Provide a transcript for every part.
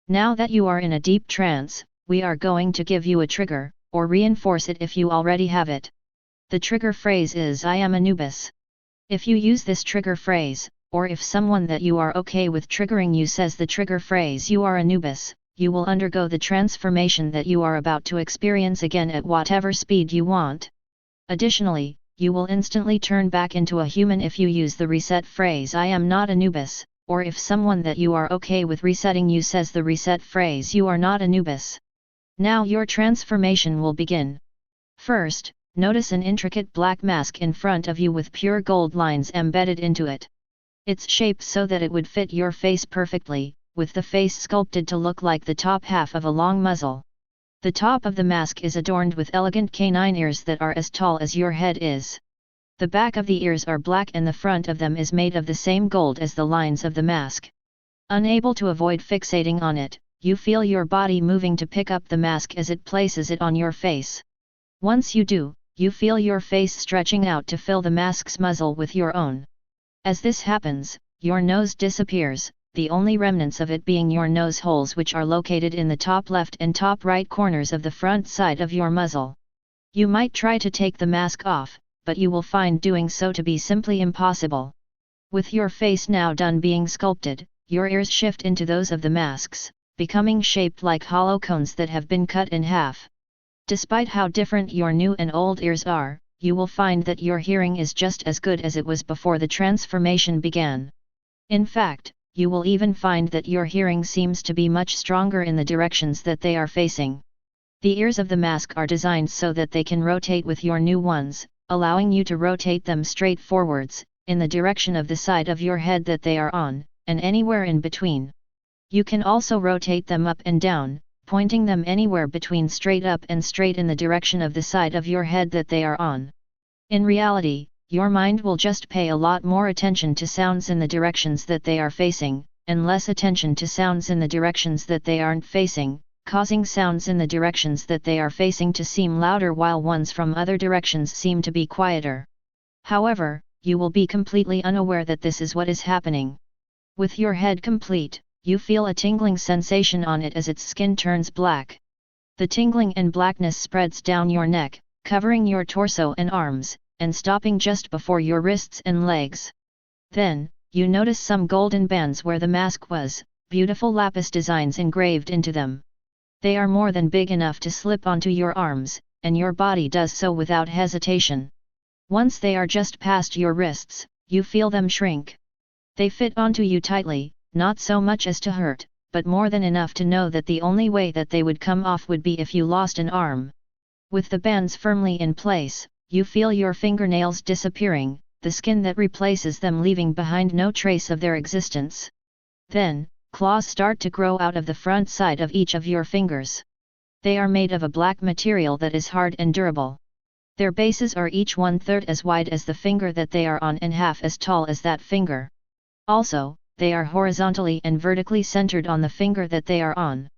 Now that you are in a deep trance, we are going to give you a trigger, or reinforce it if you already have it. The trigger phrase is I am Anubis. If you use this trigger phrase, or if someone that you are okay with triggering you says the trigger phrase you are Anubis, you will undergo the transformation that you are about to experience again at whatever speed you want. Additionally, you will instantly turn back into a human if you use the reset phrase I am not Anubis, or if someone that you are okay with resetting you says the reset phrase you are not Anubis. Now your transformation will begin. First, notice an intricate black mask in front of you with pure gold lines embedded into it. It's shaped so that it would fit your face perfectly, with the face sculpted to look like the top half of a long muzzle. The top of the mask is adorned with elegant canine ears that are as tall as your head is. The back of the ears are black and the front of them is made of the same gold as the lines of the mask. Unable to avoid fixating on it, you feel your body moving to pick up the mask as it places it on your face. Once you do, you feel your face stretching out to fill the mask's muzzle with your own. As this happens, your nose disappears, the only remnants of it being your nose holes, which are located in the top left and top right corners of the front side of your muzzle. You might try to take the mask off, but you will find doing so to be simply impossible. With your face now done being sculpted, your ears shift into those of the masks, becoming shaped like hollow cones that have been cut in half. Despite how different your new and old ears are, you will find that your hearing is just as good as it was before the transformation began. In fact, you will even find that your hearing seems to be much stronger in the directions that they are facing. The ears of the mask are designed so that they can rotate with your new ones, allowing you to rotate them straight forwards, in the direction of the side of your head that they are on, and anywhere in between. You can also rotate them up and down, pointing them anywhere between straight up and straight in the direction of the side of your head that they are on. In reality, your mind will just pay a lot more attention to sounds in the directions that they are facing, and less attention to sounds in the directions that they aren't facing, causing sounds in the directions that they are facing to seem louder while ones from other directions seem to be quieter. However, you will be completely unaware that this is what is happening. With your head complete, you feel a tingling sensation on it as its skin turns black. The tingling and blackness spreads down your neck, covering your torso and arms, and stopping just before your wrists and legs. Then, you notice some golden bands where the mask was, beautiful lapis designs engraved into them. They are more than big enough to slip onto your arms, and your body does so without hesitation. Once they are just past your wrists, you feel them shrink. They fit onto you tightly, not so much as to hurt, but more than enough to know that the only way that they would come off would be if you lost an arm. With the bands firmly in place, you feel your fingernails disappearing, the skin that replaces them leaving behind no trace of their existence. Then, claws start to grow out of the front side of each of your fingers. They are made of a black material that is hard and durable. Their bases are each 1/3 as wide as the finger that they are on and half as tall as that finger. Also, they are horizontally and vertically centered on the finger that they are on.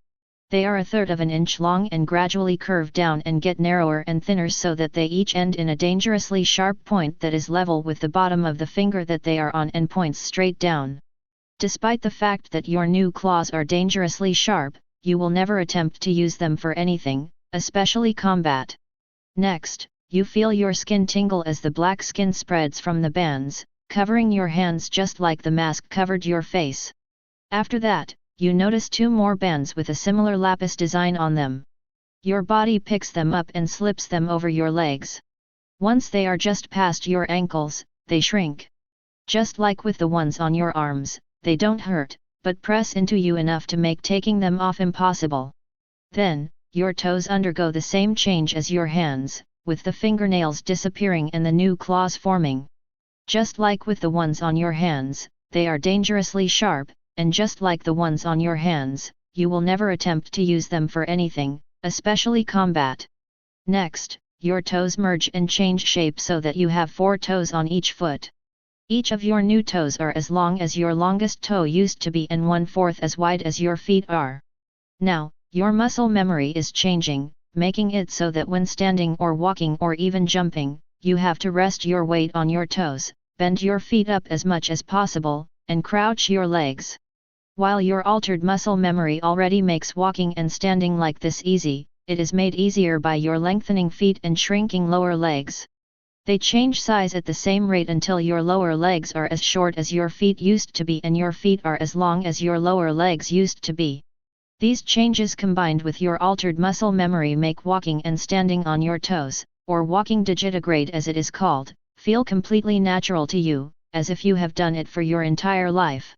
They are 1/3 of an inch long and gradually curve down and get narrower and thinner so that they each end in a dangerously sharp point that is level with the bottom of the finger that they are on and points straight down. Despite the fact that your new claws are dangerously sharp, you will never attempt to use them for anything, especially combat. Next, you feel your skin tingle as the black skin spreads from the bands, covering your hands just like the mask covered your face. After that, you notice 2 more bands with a similar lapis design on them. Your body picks them up and slips them over your legs. Once they are just past your ankles, they shrink. Just like with the ones on your arms, they don't hurt, but press into you enough to make taking them off impossible. Then, your toes undergo the same change as your hands, with the fingernails disappearing and the new claws forming. Just like with the ones on your hands, they are dangerously sharp, and just like the ones on your hands, you will never attempt to use them for anything, especially combat. Next, your toes merge and change shape so that you have 4 toes on each foot. Each of your new toes are as long as your longest toe used to be and 1/4 as wide as your feet are. Now, your muscle memory is changing, making it so that when standing or walking or even jumping, you have to rest your weight on your toes, bend your feet up as much as possible, and crouch your legs. While your altered muscle memory already makes walking and standing like this easy, it is made easier by your lengthening feet and shrinking lower legs. They change size at the same rate until your lower legs are as short as your feet used to be and your feet are as long as your lower legs used to be. These changes combined with your altered muscle memory make walking and standing on your toes, or walking digitigrade as it is called, feel completely natural to you, as if you have done it for your entire life.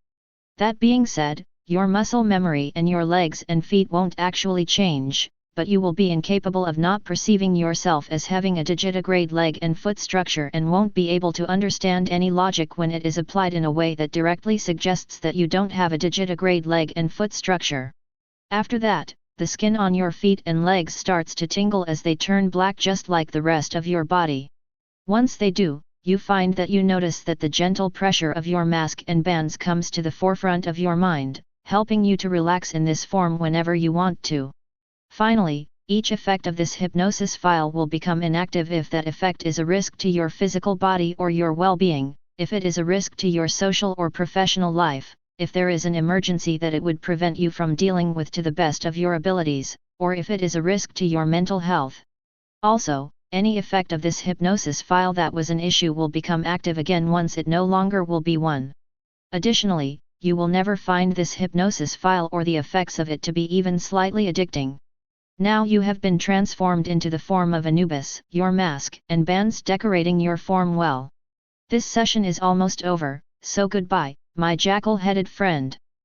That being said, your muscle memory and your legs and feet won't actually change, but you will be incapable of not perceiving yourself as having a digitigrade leg and foot structure and won't be able to understand any logic when it is applied in a way that directly suggests that you don't have a digitigrade leg and foot structure. After that, the skin on your feet and legs starts to tingle as they turn black just like the rest of your body. Once they do, you find that you notice that the gentle pressure of your mask and bands comes to the forefront of your mind, helping you to relax in this form whenever you want to. Finally, each effect of this hypnosis file will become inactive if that effect is a risk to your physical body or your well-being, if it is a risk to your social or professional life, if there is an emergency that it would prevent you from dealing with to the best of your abilities, or if it is a risk to your mental health. Also, any effect of this hypnosis file that was an issue will become active again once it no longer will be one. Additionally, you will never find this hypnosis file or the effects of it to be even slightly addicting. Now you have been transformed into the form of Anubis, your mask and bands decorating your form well. This session is almost over, so goodbye, my jackal-headed friend.